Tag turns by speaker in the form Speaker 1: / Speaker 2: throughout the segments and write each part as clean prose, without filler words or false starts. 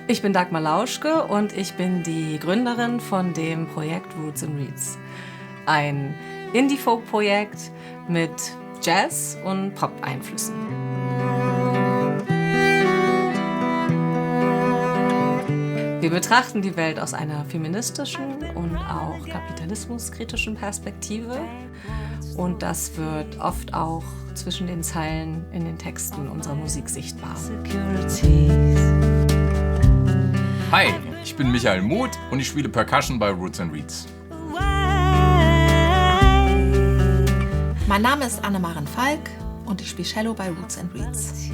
Speaker 1: Ich bin Dagmar Lauschke und ich bin die Gründerin von dem Projekt Roots and Reeds. Ein Indie-Folk-Projekt mit Jazz- und Pop-Einflüssen. Wir betrachten die Welt aus einer feministischen und auch kapitalismuskritischen Perspektive. Und das wird oft auch zwischen den Zeilen in den Texten unserer Musik sichtbar.
Speaker 2: Hi, ich bin Michael Muth und ich spiele Percussion bei Roots and Reeds.
Speaker 3: Mein Name ist Annemaren Falk und ich spiele Cello bei Roots and Reeds.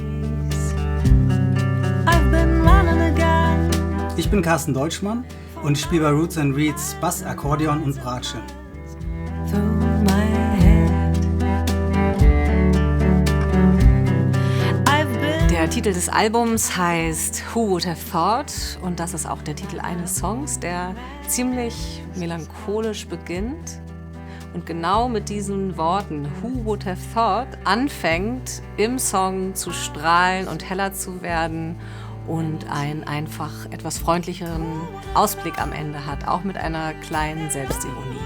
Speaker 4: Ich bin Carsten Deutschmann und ich spiele bei Roots and Reeds Bass, Akkordeon und Bratsche.
Speaker 1: Der Titel des Albums heißt Who Would Have Thought und das ist auch der Titel eines Songs, der ziemlich melancholisch beginnt und genau mit diesen Worten Who Would Have Thought anfängt im Song zu strahlen und heller zu werden und einen einfach etwas freundlicheren Ausblick am Ende hat, auch mit einer kleinen Selbstironie.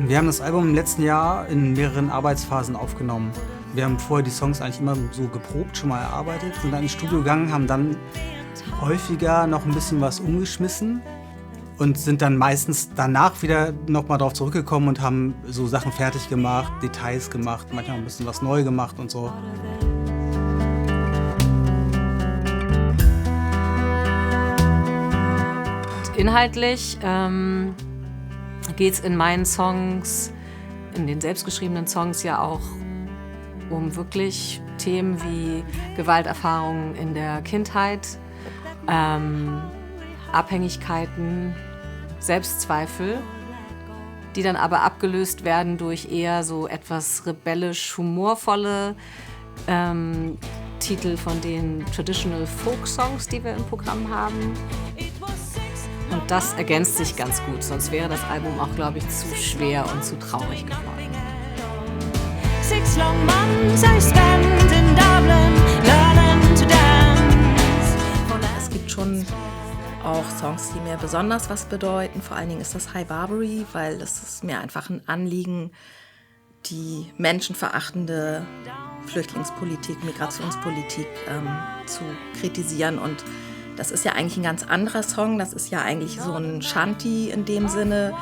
Speaker 4: Wir haben das Album im letzten Jahr in mehreren Arbeitsphasen aufgenommen. Wir haben vorher die Songs eigentlich immer so geprobt, schon mal erarbeitet, sind dann ins Studio gegangen, haben dann häufiger noch ein bisschen was umgeschmissen und sind dann meistens danach wieder nochmal drauf zurückgekommen und haben so Sachen fertig gemacht, Details gemacht, manchmal ein bisschen was neu gemacht und so.
Speaker 1: Inhaltlich geht es in meinen Songs, in den selbstgeschriebenen Songs ja auch um wirklich Themen wie Gewalterfahrungen in der Kindheit, Abhängigkeiten, Selbstzweifel, die dann aber abgelöst werden durch eher so etwas rebellisch humorvolle Titel von den Traditional Folk Songs, die wir im Programm haben. Und das ergänzt sich ganz gut, sonst wäre das Album auch, glaube ich, zu schwer und zu traurig geworden.
Speaker 3: Es gibt schon auch Songs, die mir besonders was bedeuten. Vor allen Dingen ist das High Barbary, weil es ist mir einfach ein Anliegen, die menschenverachtende Flüchtlingspolitik, Migrationspolitik zu kritisieren. Und das ist ja eigentlich ein ganz anderer Song, das ist ja eigentlich so ein Shanty in dem Sinne,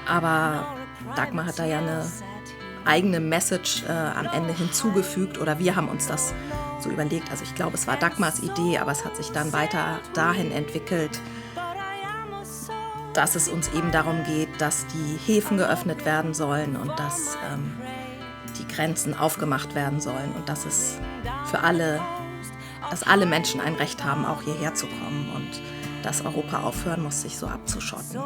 Speaker 3: aber Dagmar hat da ja eine eigene Message am Ende hinzugefügt oder wir haben uns das so überlegt. Also ich glaube, es war Dagmars Idee, aber es hat sich dann weiter dahin entwickelt, dass es uns eben darum geht, dass die Häfen geöffnet werden sollen und dass die Grenzen aufgemacht werden sollen und dass es für alle dass alle Menschen ein Recht haben, auch hierher zu kommen und dass Europa aufhören muss, sich so abzuschotten.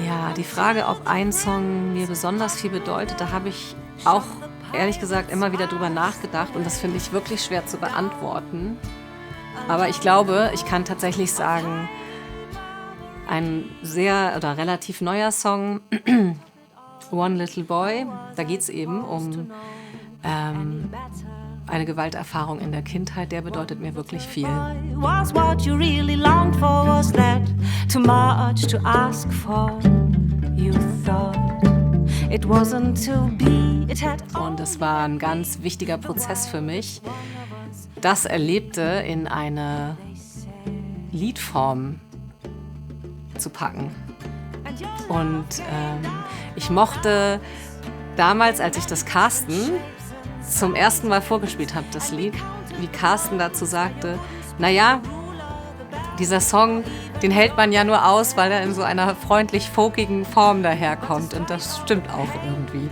Speaker 1: Ja, die Frage, ob ein Song mir besonders viel bedeutet, da habe ich auch ehrlich gesagt immer wieder drüber nachgedacht und das finde ich wirklich schwer zu beantworten. Aber ich glaube, ich kann tatsächlich sagen, ein sehr oder relativ neuer Song, One Little Boy, da geht es eben um eine Gewalterfahrung in der Kindheit, der bedeutet mir wirklich viel. Und es war ein ganz wichtiger Prozess für mich, das Erlebte in eine Liedform zu packen. Und ich mochte damals, als ich das Carsten zum ersten Mal vorgespielt habe, das Lied, wie Carsten dazu sagte, naja, dieser Song, den hält man ja nur aus, weil er in so einer freundlich-folkigen Form daherkommt. Und das stimmt auch irgendwie.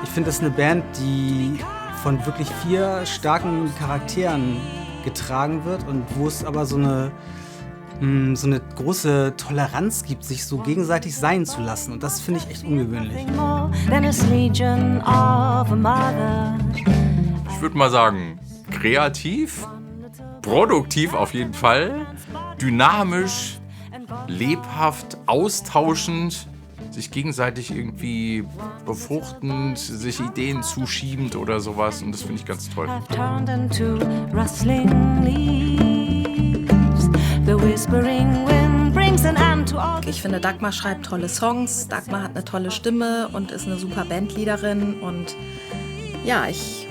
Speaker 4: Ich finde, das ist eine Band, die von wirklich 4 starken Charakteren getragen wird und wo es aber so eine große Toleranz gibt, sich so gegenseitig sein zu lassen. Und das finde ich echt ungewöhnlich.
Speaker 2: Ich würde mal sagen, kreativ, produktiv auf jeden Fall, dynamisch, lebhaft, austauschend, sich gegenseitig irgendwie befruchtend, sich Ideen zuschiebend oder sowas. Und das finde ich ganz toll.
Speaker 3: Ich finde, Dagmar schreibt tolle Songs, Dagmar hat eine tolle Stimme und ist eine super Bandleaderin. Und ja, ich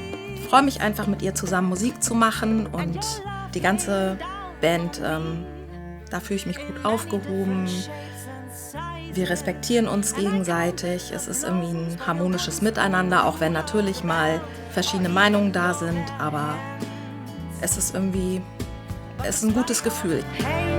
Speaker 3: freue mich einfach, mit ihr zusammen Musik zu machen. Und die ganze Band, da fühle ich mich gut aufgehoben. Wir respektieren uns gegenseitig. Es ist irgendwie ein harmonisches Miteinander, auch wenn natürlich mal verschiedene Meinungen da sind. Aber es ist ein gutes Gefühl.
Speaker 5: Hey.